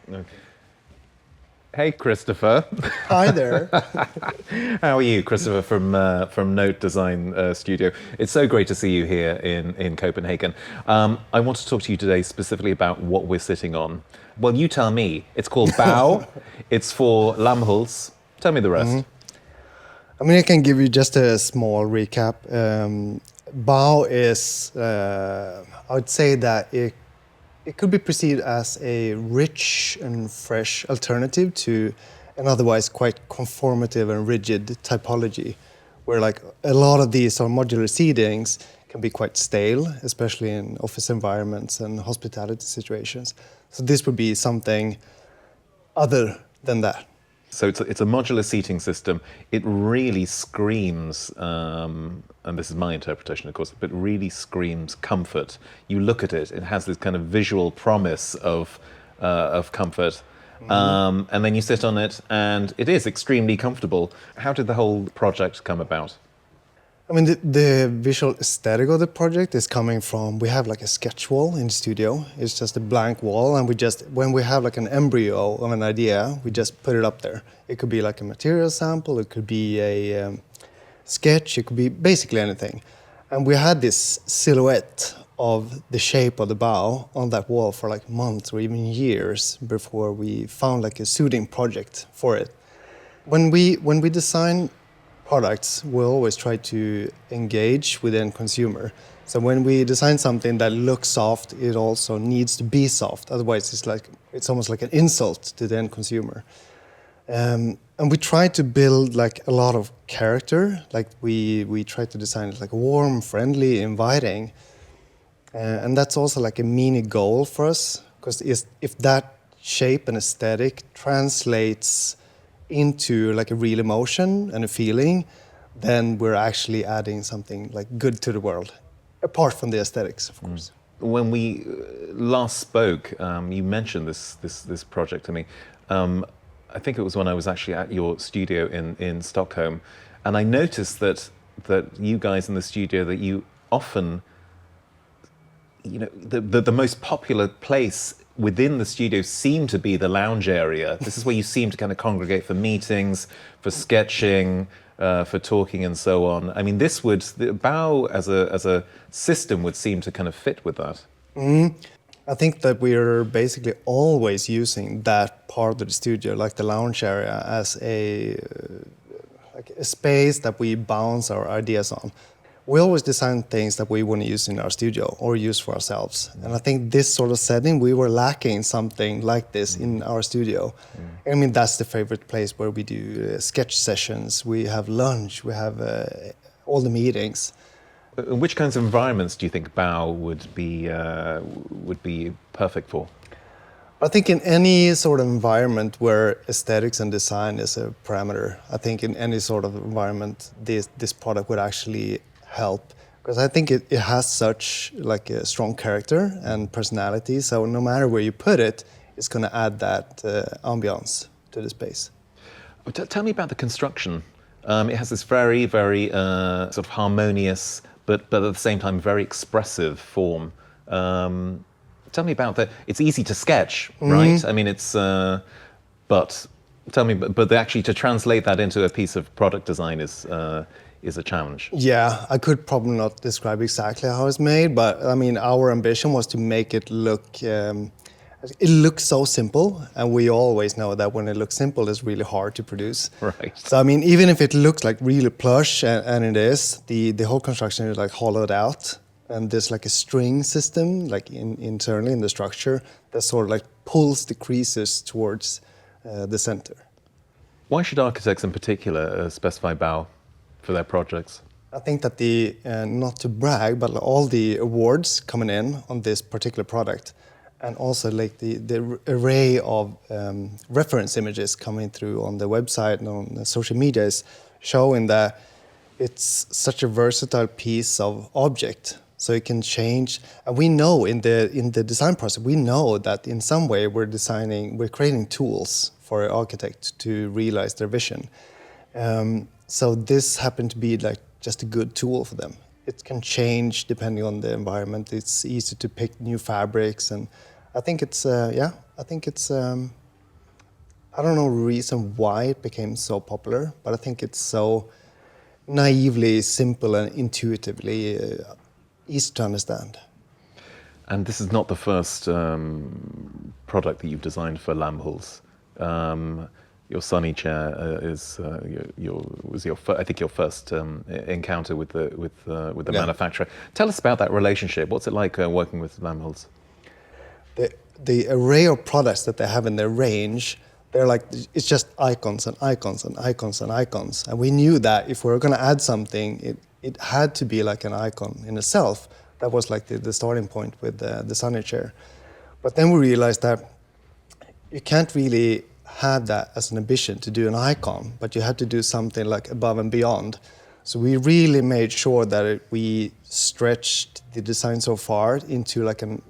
Okay. Hey, Christopher. Hi there. How are you, Christopher from Note Design Studio? It's so great to see you here in Copenhagen. I want to talk to you today specifically about what we're sitting on. Well, you tell me. It's called Bow. It's for Lammhults. Tell me the rest. I mean, I can give you just a small recap. Bao is, I would say that it could be perceived as a rich and fresh alternative to an otherwise quite conformative and rigid typology, where like a lot of these modular seatings can be quite stale, especially in office environments and hospitality situations. So this would be something other than that. So it's a modular seating system. It really screams, and this is my interpretation, of course, but really screams comfort. You look at it; it has this kind of visual promise of comfort, and then you sit on it, and it is extremely comfortable. How did the whole project come about? I mean, the visual aesthetic of the project is coming from, we have like a sketch wall in the studio. It's just a blank wall, and when we have like an embryo of an idea, we just put it up there. It could be like a material sample, it could be a sketch, it could be basically anything. And we had this silhouette of the shape of the bow on that wall for like months or even years before we found like a suiting project for it. When we design products, we always try to engage with the end consumer. So when we design something that looks soft, it also needs to be soft. Otherwise, it's almost like an insult to the end consumer. And we try to build like a lot of character. Like we try to design it like warm, friendly, inviting. And that's also like a mini goal for us, because if that shape and aesthetic translates into like a real emotion and a feeling, then we're actually adding something like good to the world, apart from the aesthetics, of course. When we last spoke, you mentioned this project to me. I think it was when I was actually at your studio in Stockholm, and I noticed that you guys in the studio, that you often, the most popular place within the studio seemed to be the lounge area. This is where you seem to kind of congregate for meetings, for sketching, for talking and so on. I mean, the Bow as a system would seem to kind of fit with that. I think that we're basically always using that part of the studio, like the lounge area, as a space that we bounce our ideas on. We always design things that we want to use in our studio or use for ourselves. And I think this sort of setting, we were lacking something like this in our studio. I mean, that's the favorite place where we do sketch sessions, we have lunch, we have all the meetings. Which kinds of environments do you think Bow would be perfect for? I think in any sort of environment where aesthetics and design is a parameter, I think in any sort of environment, this product would actually help, because I think it has such like a strong character and personality. So no matter where you put it, it's going to add that ambiance to the space. Tell me about the construction. It has this very, very sort of harmonious, but at the same time very expressive form. Tell me about that. It's easy to sketch, right? I mean, it's but tell me, but actually to translate that into a piece of product design is a challenge. Yeah, I could probably not describe exactly how it's made, but I mean, our ambition was to make it look. It looks so simple, and we always know that when it looks simple, it's really hard to produce. Right. So I mean, even if it looks like really plush, and it is, the whole construction is like hollowed out, and there's like a string system, like internally in the structure, that sort of like pulls the creases towards the center. Why should architects in particular specify Bow for their projects? I think that not to brag, but all the awards coming in on this particular product, and also like the array of reference images coming through on the website and on social media is showing that it's such a versatile piece of object. So it can change, and we know in the design process, we know that in some way we're creating tools for an architect to realize their vision. So this happened to be like just a good tool for them. It can change depending on the environment. It's easy to pick new fabrics, and I think it's I don't know the reason why it became so popular, but I think it's so naively simple and intuitively easy to understand. And this is not the first product that you've designed for Lammhults. Your sunny chair was your first encounter with the manufacturer. Tell us about that relationship. What's it like working with Lammhults? The array of products that they have in their range, they're like, it's just icons and icons and icons and icons. And we knew that if we were going to add something, it had to be like an icon in itself. That was like the starting point with the sunny chair. But then we realized that you can't really have that as an ambition to do an icon, but you had to do something like above and beyond. So we really made sure that we stretched the design so far into like an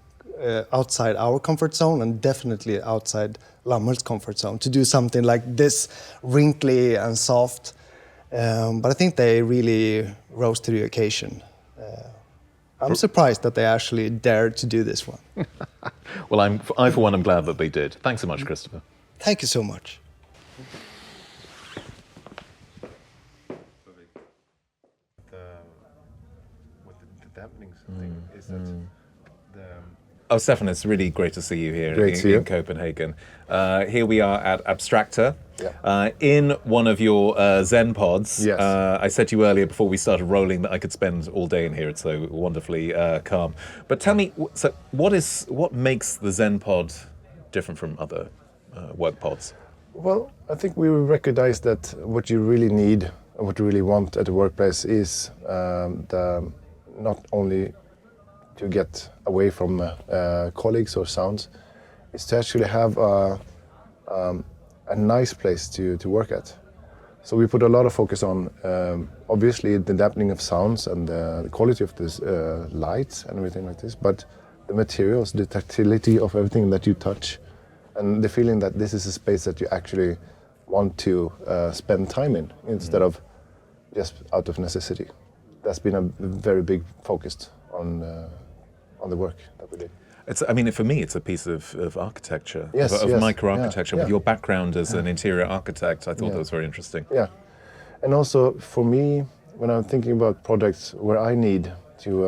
outside our comfort zone and definitely outside Lammhults' comfort zone to do something like this, wrinkly and soft. But I think they really rose to the occasion. I'm surprised that they actually dared to do this one. Well, I for one am glad that they did. Thanks so much, Christopher. Thank you so much. With the dampening thing is that Oh, Stefan, it's really great to see you here in Copenhagen. Here we are at Abstracta, in one of your Zen Pods. Yes. I said to you earlier before we started rolling that I could spend all day in here. It's so wonderfully calm. But tell me, so what makes the Zen Pod different from other work pods? Well, I think we recognize that what you really need and what you really want at the workplace is not only to get away from colleagues or sounds, is to actually have a nice place to work at. So we put a lot of focus on obviously the dampening of sounds and the quality of this lights and everything like this, but the materials, the tactility of everything that you touch, and the feeling that this is a space that you actually want to spend time in instead of just out of necessity. That's been a very big focus on the work that we did. I mean, for me, it's a piece of architecture, yes, of micro-architecture. Yeah. With your background as an interior architect, I thought that was very interesting. Yeah, and also for me, when I'm thinking about projects where I need to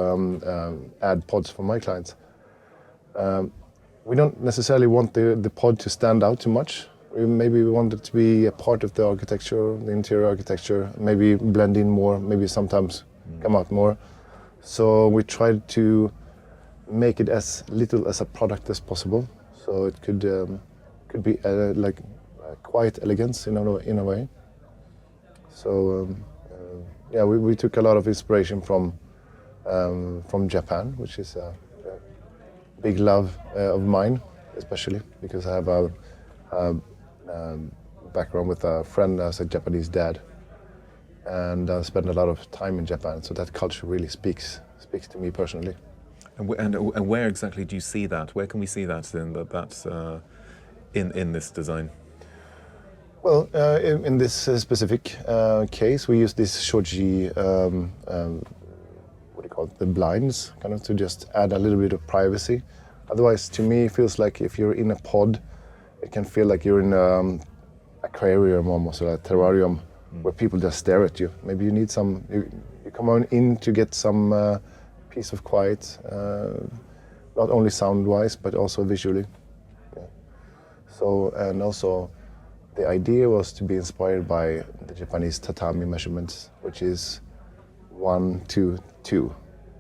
add pods for my clients, we don't necessarily want the pod to stand out too much. Maybe we want it to be a part of the architecture, the interior architecture, maybe blend in more, maybe sometimes come out more. So we tried to make it as little as a product as possible. So it could be like quiet elegance in a way. So yeah, we took a lot of inspiration from Japan, which is a big love of mine, especially because I have a background with a friend as a Japanese dad, and I spent a lot of time in Japan. So that culture really speaks to me personally. And where exactly do you see that? Where can we see that in this design? Well, in this specific case, we use this shoji, what do you call it, the blinds, kind of to just add a little bit of privacy. Otherwise, to me, it feels like if you're in a pod, it can feel like you're in an aquarium almost, or a terrarium, where people just stare at you. Maybe you need some, you come on in to get some piece of quiet, not only sound-wise, but also visually. Yeah. So, and also, the idea was to be inspired by the Japanese tatami measurements, which is 1, 2, 2.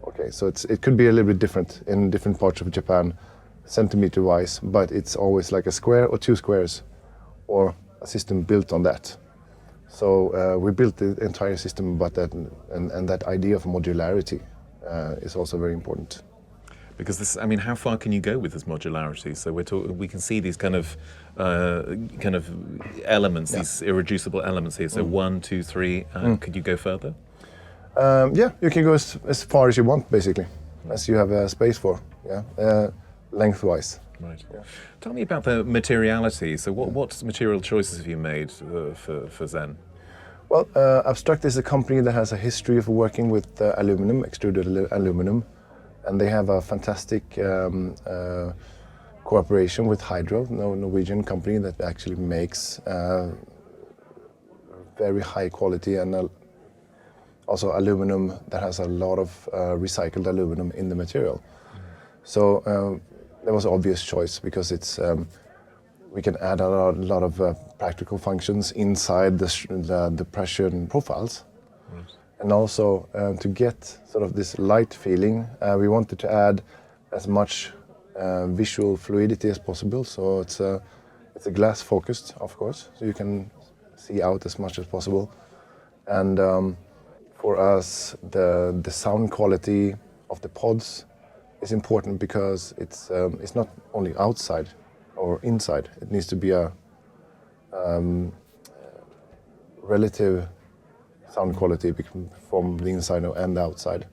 Okay, so it could be a little bit different in different parts of Japan, centimeter-wise, but it's always like a square or 2 squares, or a system built on that. So we built the entire system about that, and that idea of modularity is also very important. Because this, I mean, how far can you go with this modularity? So we can see these kind of elements, these irreducible elements here. So 1, 2, 3. Could you go further? Yeah, you can go as far as you want, basically, as you have a space for. Yeah, lengthwise. Right. Yeah. Tell me about the materiality. So what material choices have you made for Zen? Well, Abstracta is a company that has a history of working with aluminum, extruded aluminum, and they have a fantastic cooperation with Hydro, Norwegian company that actually makes very high quality and also aluminum that has a lot of recycled aluminum in the material. So that was an obvious choice because it's we can add a lot of practical functions inside the pressure and profiles. Right. And also to get sort of this light feeling, we wanted to add as much visual fluidity as possible. So it's a glass focused, of course, so you can see out as much as possible. And for us, the sound quality of the pods is important because it's not only outside or inside. It needs to be a relative sound quality from the inside and the outside.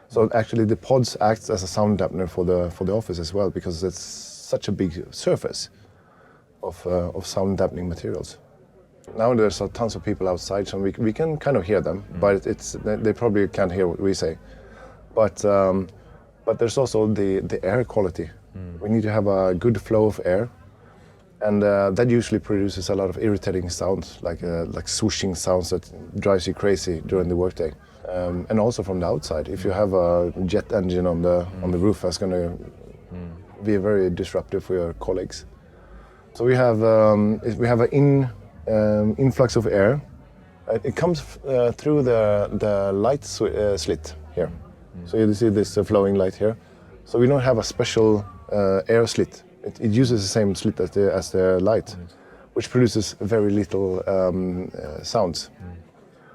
So actually, the pods acts as a sound dampener for the office as well because it's such a big surface of sound dampening materials. Now there's tons of people outside, so we can kind of hear them, but they probably can't hear what we say. But there's also the air quality. We need to have a good flow of air, and that usually produces a lot of irritating sounds, like swooshing sounds that drives you crazy during the workday. And also from the outside, if you have a jet engine on the roof, that's going to be very disruptive for your colleagues. So we have an influx of air. It comes through the light slit here. So you see this flowing light here. So we don't have a special air slit. It uses the same slit as the light, which produces very little sounds.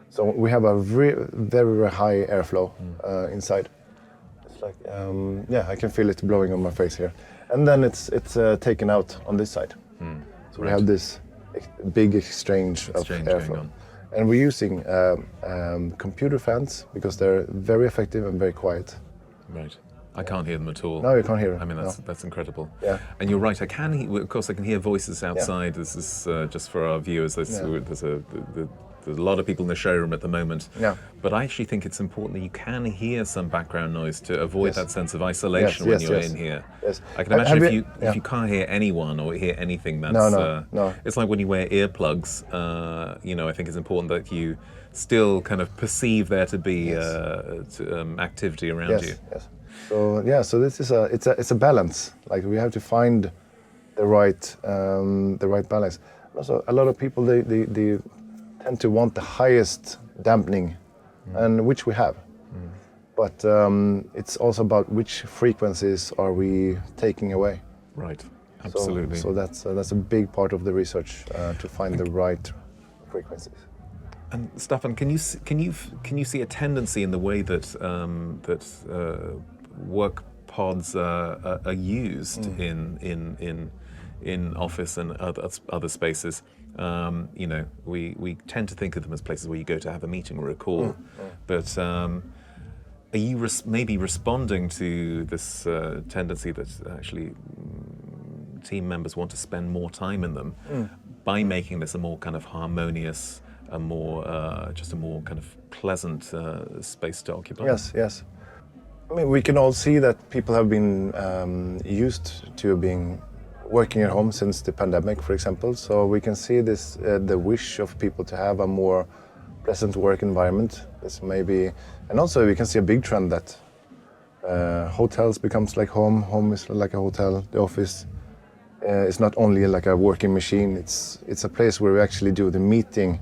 So we have a very, very high airflow inside. It's like, I can feel it blowing on my face here. And then it's taken out on this side. So we have this big exchange of airflow. And we're using computer fans because they're very effective and very quiet. Right. I can't hear them at all. No, you can't hear them. I mean, that's incredible. Yeah. And you're right. I can hear, of course, I can hear voices outside. Yeah. This is just for our viewers. There's a lot of people in the showroom at the moment. Yeah. But I actually think it's important that you can hear some background noise to avoid that sense of isolation when you're in here. Yes. I can imagine if you can't hear anyone or hear anything, that's no. It's like when you wear earplugs. I think it's important that you still kind of perceive there to be activity around you. Yes. So this is it's a balance. Like we have to find the right balance. Also, a lot of people they tend to want the highest dampening, and which we have. But it's also about which frequencies are we taking away. Right. Absolutely. So that's a big part of the research to find the right frequencies. And Staffan, can you see a tendency in the way that work pods are used in office and other spaces? We tend to think of them as places where you go to have a meeting or a call, but are you maybe responding to this tendency that actually team members want to spend more time in them by making this a more kind of harmonious, a more kind of pleasant space to occupy? Yes. I mean, we can all see that people have been used to being working at home since the pandemic, for example. So we can see this the wish of people to have a more pleasant work environment. This maybe, and also we can see a big trend that hotels becomes like home. Home is like a hotel. The office is not only like a working machine. It's a place where we actually do the meeting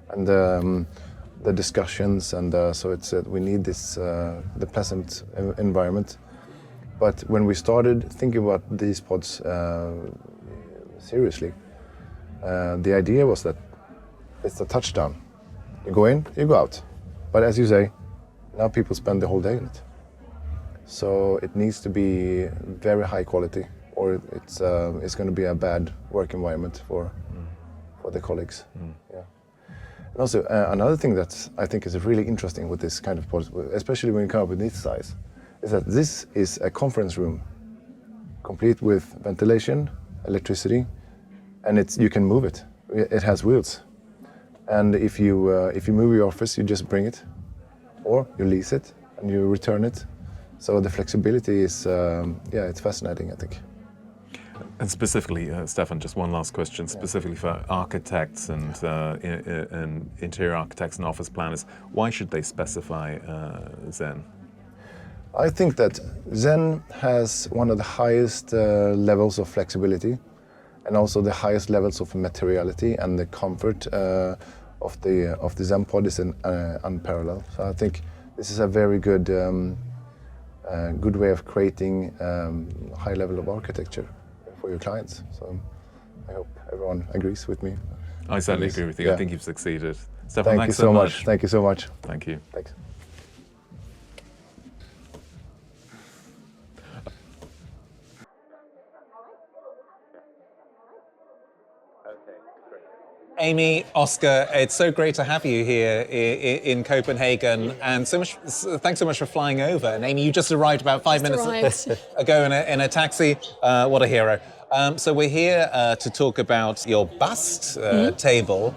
and the discussions, and so we need this the pleasant environment. But when we started thinking about these pods seriously, the idea was that it's a touchdown. You go in, you go out. But as you say, now people spend the whole day in it. So it needs to be very high quality, or it's going to be a bad work environment for the colleagues. Yeah. And also another thing that I think is really interesting with this kind of pods, especially when you come up with this size, is that this is a conference room, complete with ventilation, electricity, and you can move it. It has wheels, and if you move your office, you just bring it, or you lease it and you return it. So the flexibility is it's fascinating, I think. And specifically, Stefan, just one last question, specifically for architects and interior architects and office planners, why should they specify Zen? I think that Zen has one of the highest levels of flexibility and also the highest levels of materiality, and the comfort of the Zen Pod is unparalleled. So I think this is a very good way of creating high level of architecture for your clients. So I hope everyone agrees with me. I certainly agree with you. Yeah. I think you've succeeded. Stefan, Thank you so much. Thank you so much. Thank you. Thanks. Amy, Oscar, it's so great to have you here in Copenhagen, and thanks so much for flying over. And Amy, you just arrived about 5 minutes ago in a taxi. What a hero. So we're here to talk about your bust table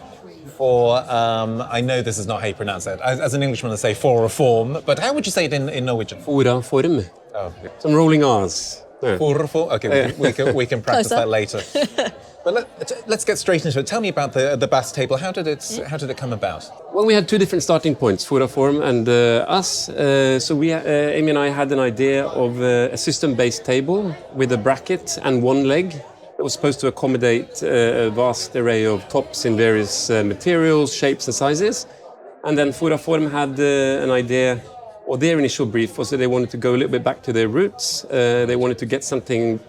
for, I know this is not how you pronounce it. As an Englishman, I say Fora Form, but how would you say it in Norwegian? Fora Form. Oh, yeah. Some rolling R's. Yeah. Fora Form? Okay, we can practice that later. But let's get straight into it. Tell me about the bust table. How did it come about? Well, we had two different starting points, Fora Form and us. So Amy and I had an idea of a system-based table with a bracket and one leg that was supposed to accommodate a vast array of tops in various materials, shapes and sizes. And then Fora Form had an idea, or their initial brief was that they wanted to go a little bit back to their roots. They wanted to get something,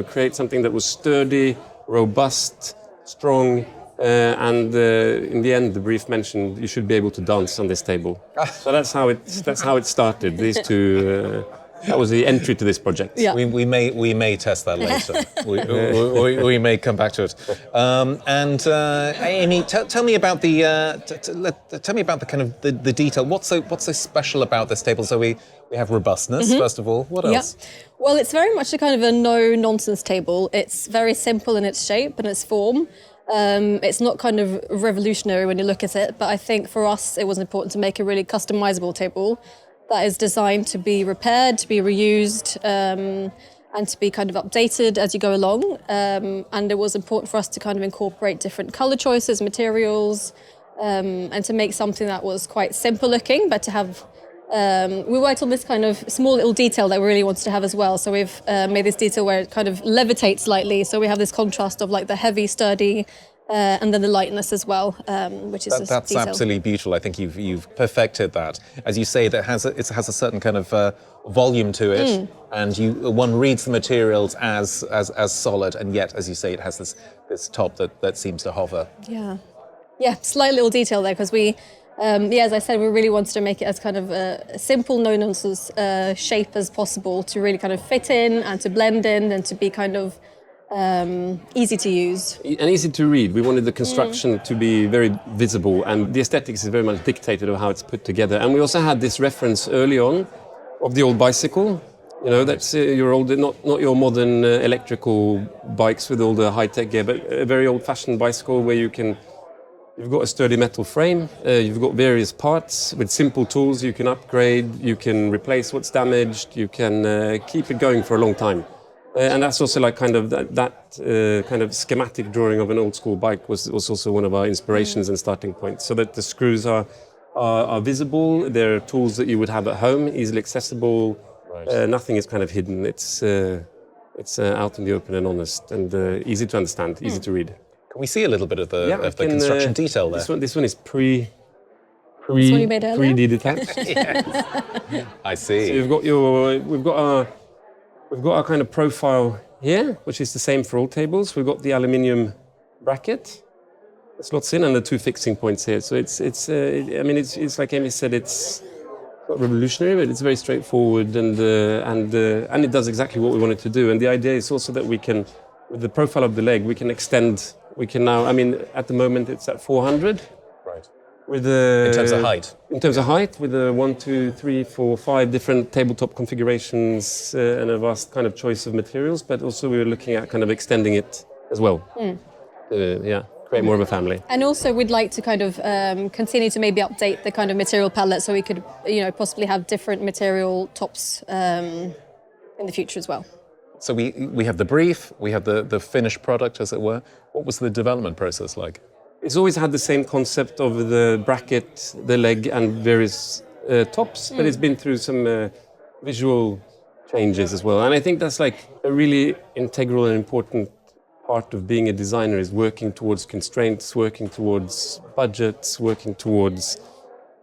create something that was sturdy, robust, strong, and in the end, the brief mentioned you should be able to dance on this table. So that's how it started. These two, that was the entry to this project. Yeah. We may test that later. we may come back to it. Amy, tell me about the kind of the detail. What's so special about this table? So we have robustness first of all. What else? Yeah. Well, it's very much a kind of a no-nonsense table. It's very simple in its shape and its form. It's not kind of revolutionary when you look at it, but I think for us it was important to make a really customizable table that is designed to be repaired, to be reused, and to be kind of updated as you go along. And it was important for us to kind of incorporate different color choices, materials, and to make something that was quite simple looking, but to have we worked on this kind of small little detail that we really wanted to have as well. So we've made this detail where it kind of levitates slightly. So we have this contrast of like the heavy, sturdy, and then the lightness as well, which is that's detail. Absolutely beautiful. I think you've perfected that. As you say, that it has a certain kind of volume to it, and one reads the materials as solid, and yet, as you say, it has this top that seems to hover. Yeah, slight little detail there because we. As I said, we really wanted to make it as kind of a simple, no-nonsense shape as possible to really kind of fit in and to blend in and to be kind of easy to use. And easy to read. We wanted the construction to be very visible, and the aesthetics is very much dictated of how it's put together. And we also had this reference early on of the old bicycle. That's your old, not your modern electrical bikes with all the high-tech gear, but a very old-fashioned bicycle where you've got a sturdy metal frame, you've got various parts with simple tools you can upgrade, you can replace what's damaged, you can keep it going for a long time. And that's also like kind of that kind of schematic drawing of an old school bike was also one of our inspirations and starting points. So that the screws are visible, they're tools that you would have at home, easily accessible, nothing is kind of hidden. It's out in the open and honest and easy to understand, easy to read. Can we see a little bit of the construction detail there? This one is 3D detached. Yes. I see. So we've got our kind of profile here, which is the same for all tables. We've got the aluminium bracket that slots in and the two fixing points here. So it's like Amy said, it's not revolutionary, but it's very straightforward and it does exactly what we wanted to do. And the idea is also that we can, with the profile of the leg, we can extend. We can now, at the moment it's at 400. Right. In terms of height? In terms of height, with 1, 2, 3, 4, 5 different tabletop configurations and a vast kind of choice of materials, but also we were looking at kind of extending it as well. Create more of a family. And also we'd like to kind of continue to maybe update the kind of material palette so we could, possibly have different material tops in the future as well. So we have the brief, we have the finished product, as it were. What was the development process like? It's always had the same concept of the bracket, the leg, and various tops, but it's been through some visual changes as well. And I think that's like a really integral and important part of being a designer, is working towards constraints, working towards budgets, working towards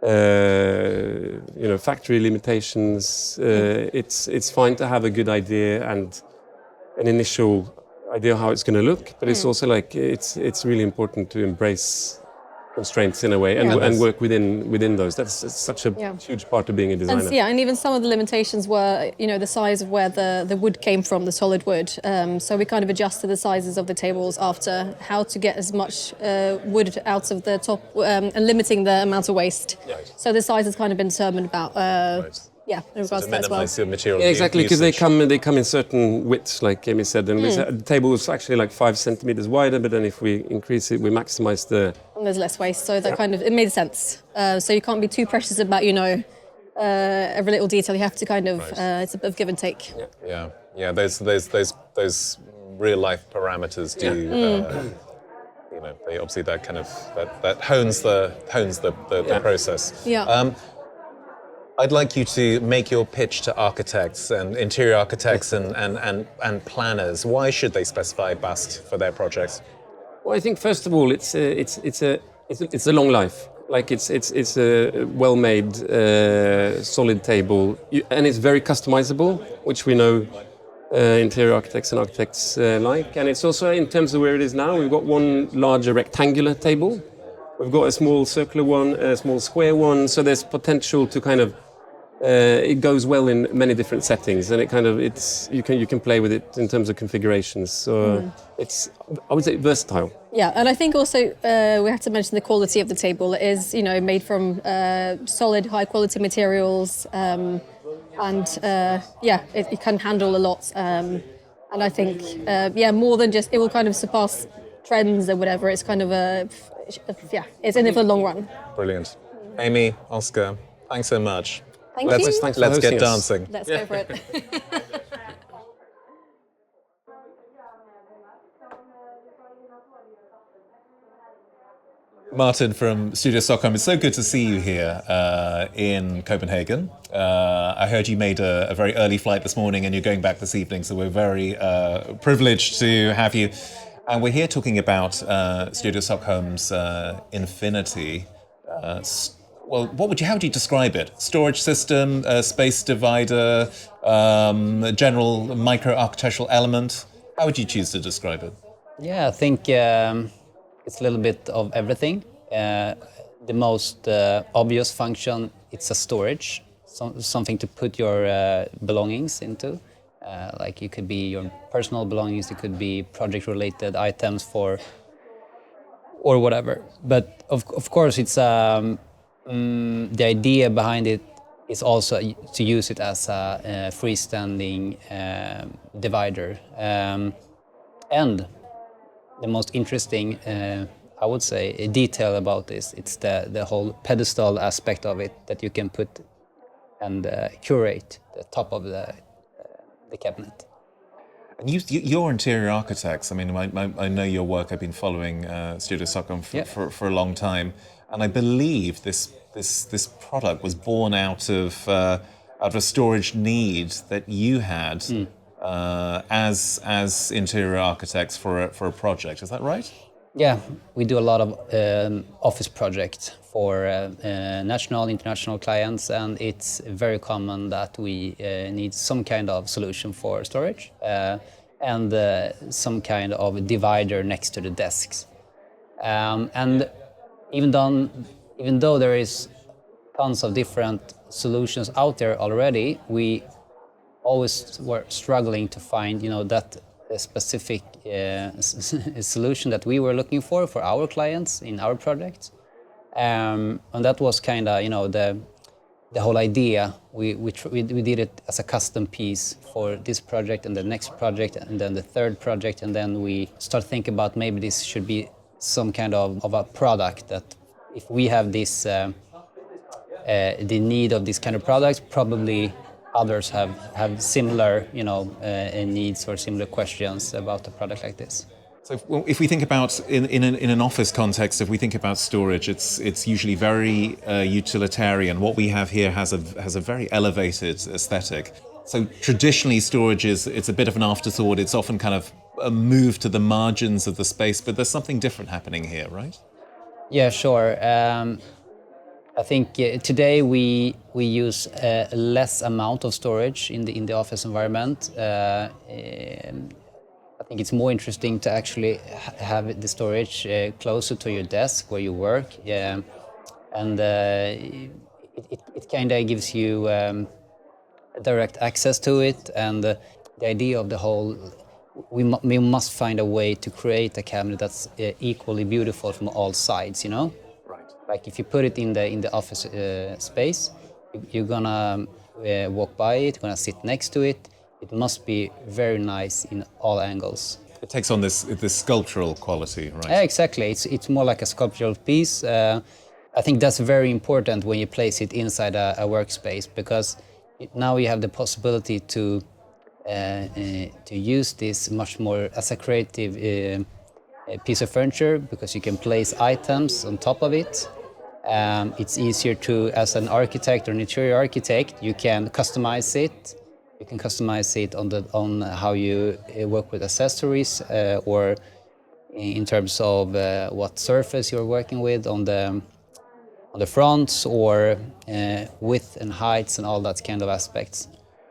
factory limitations. It's fine to have a good idea and an initial idea how it's going to look, but it's also like it's really important to embrace constraints in a way and work within those. That's such a huge part of being a designer. And even some of the limitations were, the size of where the wood came from, the solid wood. So we kind of adjusted the sizes of the tables after how to get as much wood out of the top and limiting the amount of waste. Right. So the size has kind of been determined about. Yeah, in regards to that as well. Your material exactly, because they come in certain widths, like Amy said. And the table was actually like 5 centimeters wider, but then if we increase it, we maximize the. And there's less waste, so that it made sense. So you can't be too precious about, every little detail. You have to kind of, it's a bit of give and take. Yeah. Those real life parameters do. They obviously that kind of that hones the process. Yeah. I'd like you to make your pitch to architects and interior architects and planners. Why should they specify Bast for their projects? Well, I think first of all, it's a long life. Like it's a well-made, solid table, and it's very customizable, which we know interior architects and architects like. And it's also, in terms of where it is now, we've got one larger rectangular table. We've got a small circular one, a small square one. So there's potential to kind of. It goes well in many different settings, and you can play with it in terms of configurations. So it's, I would say, versatile. Yeah, and I think also we have to mention the quality of the table. It is, made from solid, high quality materials, and it can handle a lot. And I think, more than just, it will kind of surpass trends or whatever. It's kind of it's in it for the long run. Brilliant. Amy, Oscar, thanks so much. Thank you. Let's get dancing. Let's go for it. Martin from Studio Stockholm, it's so good to see you here in Copenhagen. I heard you made a very early flight this morning and you're going back this evening, so we're very privileged to have you. And we're here talking about Studio Stockholm's Infinity. Well, how would you describe it? Storage system, space divider, general micro-architectural element? How would you choose to describe it? Yeah, I think it's a little bit of everything. The most obvious function, it's a storage, something to put your belongings into. Like it could be your personal belongings, it could be project-related items or whatever. But of course, it's the idea behind it is also to use it as a freestanding divider. And the most interesting, I would say, detail about this, it's the whole pedestal aspect of it that you can put and curate the top of the cabinet. And you're interior architects. I mean, I know your work. I've been following Studio Stockholm for a long time, and I believe this product was born out of a storage need that you had as interior architects for a project. Is that right? Yeah, we do a lot of office projects for national, international clients, and it's very common that we need some kind of solution for storage and some kind of divider next to the desks. And even though there is tons of different solutions out there already, we always were struggling to find, that specific solution that we were looking for our clients in our projects. And that was kind of, the whole idea. We did it as a custom piece for this project and the next project and then the third project, and then we start thinking about maybe this should be some kind of a product that if we have this the need of this kind of product, probably others have similar, needs or similar questions about a product like this. So if we think about in an office context, if we think about storage, it's usually very utilitarian. What we have here has a very elevated aesthetic. So traditionally, storage it's a bit of an afterthought. It's often kind of a move to the margins of the space, but there's something different happening here, right? Yeah, sure. I think today we use a less amount of storage in the office environment. I think it's more interesting to actually have the storage closer to your desk where you work, and it kind of gives you direct access to it. And the idea of the whole, we must find a way to create a cabinet that's equally beautiful from all sides. Right. Like if you put it in the office space, you're gonna walk by it, gonna sit next to it. It must be very nice in all angles. It takes on this sculptural quality, right? Yeah, exactly. It's more like a sculptural piece. I think that's very important when you place it inside a workspace, because now you have the possibility to use this much more as a creative piece of furniture, because you can place items on top of it. It's easier to, as an architect or an interior architect, you can customize it. You can customize it on how you work with accessories, or in terms of what surface you're working with on the fronts, or width and heights and all that kind of aspects.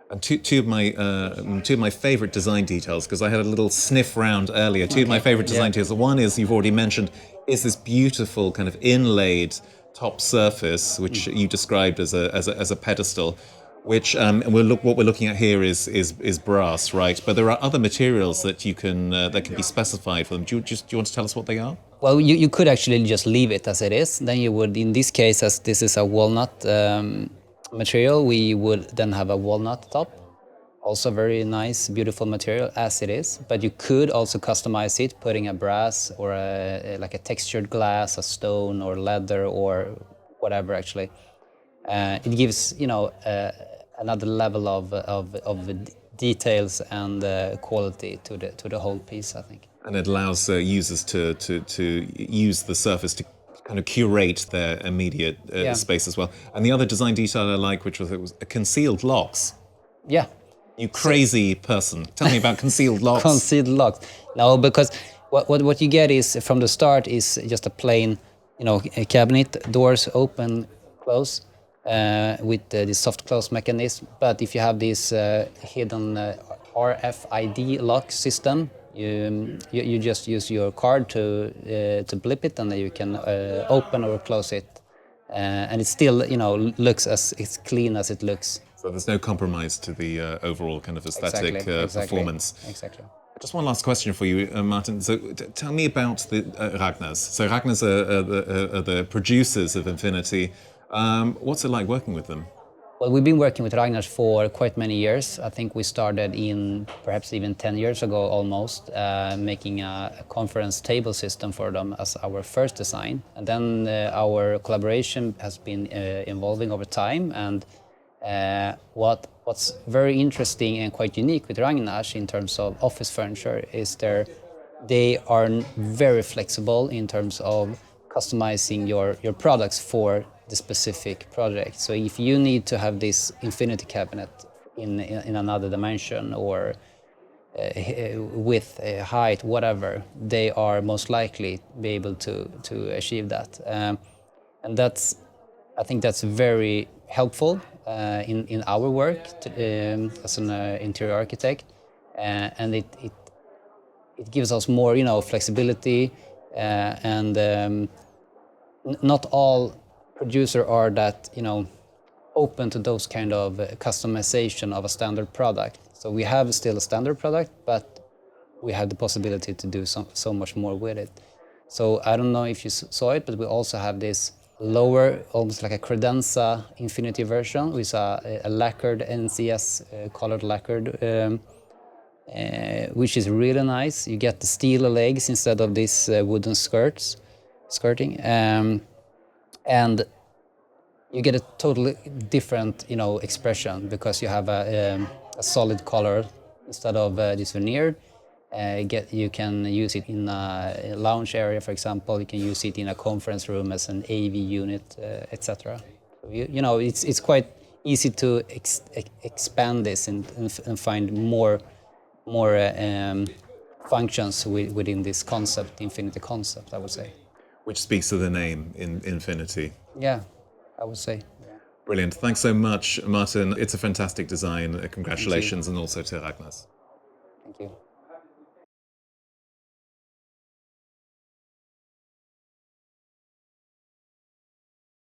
And two of my favorite design details, because I had a little sniff round earlier. Two of my favorite design details. One is, you've already mentioned, is this beautiful kind of inlaid top surface, which you described as a pedestal. Which what we're looking at here is brass, right? But there are other materials that you can that can be specified for them. Do you want to tell us what they are? Well, you could actually just leave it as it is. Then you would, in this case, as this is a walnut material, we would then have a walnut top. Also very nice, beautiful material as it is. But you could also customize it, putting a brass or like a textured glass, a stone or leather or whatever. Actually, it gives another level of details and quality to the whole piece, I think. And it allows users to use the surface to kind of curate their immediate space as well. And the other design detail I like, which was a concealed locks. Yeah. You crazy person. Tell me about concealed locks. Concealed locks. No, because what you get is, from the start, is just a plain, a cabinet, doors open, close, with the soft close mechanism. But if you have this hidden RFID lock system, you just use your card to blip it, and then you can open or close it, and it still looks as clean as it looks. So there's no compromise to the overall kind of aesthetic performance. Exactly. Just one last question for you, Martin. So tell me about the Ragnars. So Ragnars are the producers of Infinity. What's it like working with them? Well, we've been working with Ragnars for quite many years. I think we started in perhaps even 10 years ago almost, making a conference table system for them as our first design. And then our collaboration has been evolving over time. And what's very interesting and quite unique with Ragnars in terms of office furniture is they are very flexible in terms of customizing your products for the specific project. So if you need to have this infinity cabinet in another dimension, or width, height, whatever, they are most likely be able to achieve that. And I think that's very helpful in our work as an interior architect, and it gives us more flexibility, and not all producers are that open to those kind of customization of a standard product. So we have still a standard product, but we have the possibility to do so much more with it. So I don't know if you saw it, but we also have this lower, almost like a credenza infinity version, with a lacquered NCS colored lacquered, which is really nice. You get the steel legs instead of this wooden skirting. And you get a totally different, expression because you have a solid color instead of this veneer. You can use it in a lounge area, for example. You can use it in a conference room as an AV unit, etc. So it's quite easy to expand this and find more functions within this concept, infinity concept, I would say. Which speaks to the name, Infinity. Yeah, I would say. Brilliant. Thanks so much, Martin. It's a fantastic design. Congratulations, and also to Ragnars.